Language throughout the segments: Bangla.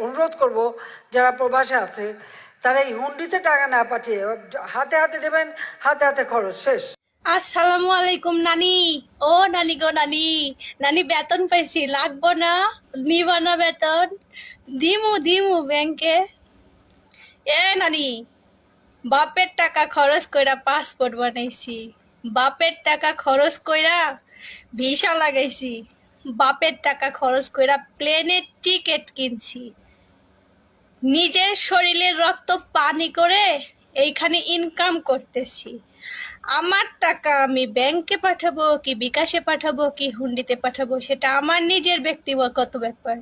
অনুরোধ করব যারা প্রবাসে আছে তারা এই হুন্ডিতে টাকা না পাঠিয়ে হাতে হাতে দেবেন, হাতে হাতে খরচ শেষ। আসসালামু আলাইকুম নানি। ও নানি গো নানি, নানি বেতন পাইছি, লাগবো না? নিবা না বেতন? দিমু দিমু ব্যাংকে। এ নানি, বাপের টাকা খরচ কইরা পাসপোর্ট বানাইছি, বাপের টাকা খরচ কইরা ভিসা লাগাইছি, বাপের টাকা খরচ কইরা প্লেনের টিকিট কিনছি, নিজের শরীরের রক্ত পানি করে এইখানে ইনকাম করতেছি। আমার টাকা আমি ব্যাংকে পাঠাবো কি বিকাশে পাঠাবো কি হুন্ডিতে পাঠাবো সেটা আমার নিজের ব্যক্তিগত ব্যাপার।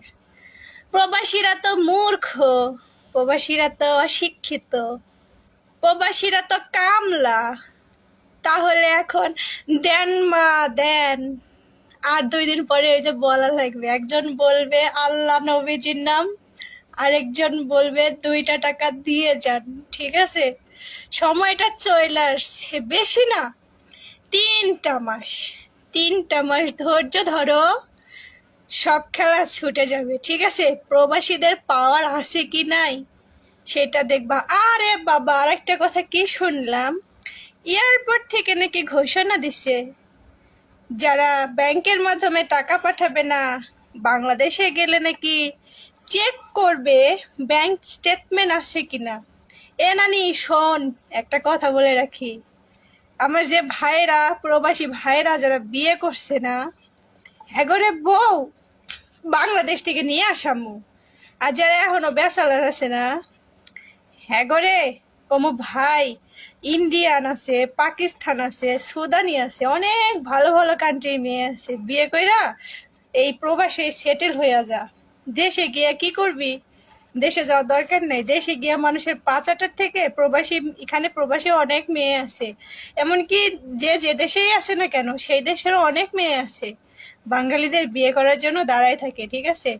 প্রবাসীরা তো মূর্খ, প্রবাসীরা তো অশিক্ষিত, প্রবাসীরা তো কামলা। তাহলে এখন দেন মা দেন। আর 2 দিন পরে ওই যে বলা লাগবে, একজন বলবে আল্লাহ নবীজির নাম, আরেকজন বলবে 2টা টাকা দিয়ে যান। ঠিক আছে, সময়টা চলে আসছে, বেশি না, 3টা মাস। 3টা মাস ধৈর্য ধরো, সব খেলা ছুটে যাবে। ঠিক আছে, প্রবাসীদের পাওয়ার আছে কি নাই সেটা দেখবা। আরে বাবা, আরেকটা কথা কি শুনলাম, এয়ারপোর্ট থেকে নাকি ঘোষণা দিছে যারা ব্যাংকের মাধ্যমে টাকা পাঠাবে না, বাংলাদেশে গেলে নাকি চেক করবে ব্যাংক স্টেটমেন্ট আছে কিনা। এ নানি শোন, একটা কথা বলে রাখি, আমার যে ভাইরা, প্রবাসী ভাইরা যারা বিয়ে করছে না, এগরে বউ বাংলাদেশ থেকে নিয়ে আসামু। আর যারা এখনো ব্যাচেলার আছে না, এগরে কমু ভাই, ইন্ডিয়ান আছে, পাকিস্তান আছে, সুদানি আছে, অনেক ভালো ভালো কান্ট্রির মেয়ে আছে, বিয়ে কইরা এই প্রবাসে সেটেল হইয়া যা। দেশে গিয়া কি করবি? দেশে যাওয়ার দরকার নাই। দেশে গিয়া মানুষের পাচাটার থেকে প্রবাসী, এখানে প্রবাসী অনেক মেয়ে আছে, এমনকি যে যে দেশেই আছে না কেন সেই দেশেরও অনেক মেয়ে আছে বাঙালিদের বিয়ে করার জন্য দাঁড়ায় থাকে। ঠিক আছে,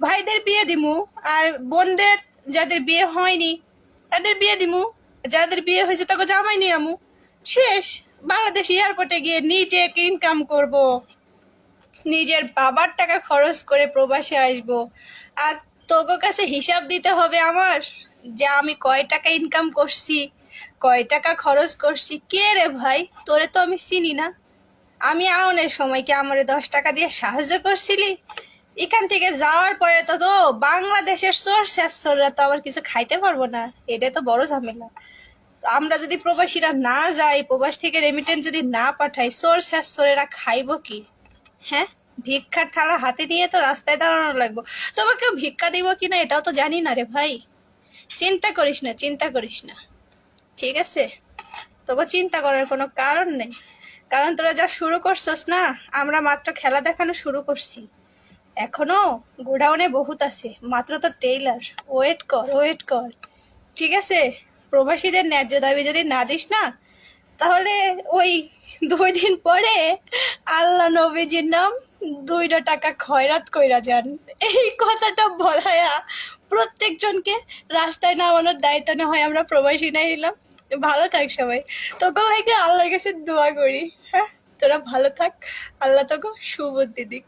ভাইদের বিয়ে দিমু, আর বোনদের যাদের বিয়ে হয়নি তাদের বিয়ে দিমু, যাদের বিয়ে হয়েছে তাকে জামাই নিয়ে আমু। শেষ। বাংলাদেশ এয়ারপোর্টে গিয়ে নিজে ইনকাম করব, নিজের বাবার টাকা খরচ করে প্রবাসে আসব, আর তোগো কাছে হিসাব দিতে হবে আমার যে আমি কয় টাকা ইনকাম করছি, কয় টাকা খরচ করছি। কে রে ভাই, তোরে তো আমি চিনি না। আমি আউনের সময় কি আমারে 10 টাকা দিয়ে সাহায্য করছিলি? এখান থেকে যাওয়ার পরে তো তো বাংলাদেশের সোর্সরা তো আবার কিছু খাইতে পারবো না, এটা তো বড় ঝামেলা। আমরা যদি প্রবাসীরা না যাই, প্রবাস থেকে রেমিটেন্স যদি না পাঠাই, সোর্সেরা খাইবো কি? হ্যাঁ, ভিক্ষার থালা হাতে নিয়ে তো রাস্তায় দাঁড়ানো লাগবো। তোমাকে ভিক্ষা দিব কিনা এটাও তো জানি না রে ভাই। চিন্তা করিস না, চিন্তা করিস না, ঠিক আছে? তোকে চিন্তা করার কোনো কারণ নেই, কারণ তোরা যা শুরু করছস না, আমরা মাত্র খেলা দেখানো শুরু করছি, এখনো গোডাউনে বহুত আছে, মাত্র তো টেইলার। ওয়েট কর, ওয়েট কর, ঠিক আছে? প্রবাসীদের ন্যায্য দাবি যদি না দিস না, তাহলে ওই 2 দিন পরে আল্লাহ নবীজির নাম 2টা টাকা খয়রাত কইরা যান, এই কথাটা বলায়া প্রত্যেকজনকে রাস্তায় নামানোর দায়িত্ব না হয় আমরা প্রবাসী নাই নিলাম। ভালো থাক সবাই, তোকে লাগে আল্লাহর কাছে দোয়া করি। হ্যাঁ, তোরা ভালো থাক, আল্লাহ তোকে সুবুদ্ধি দিক।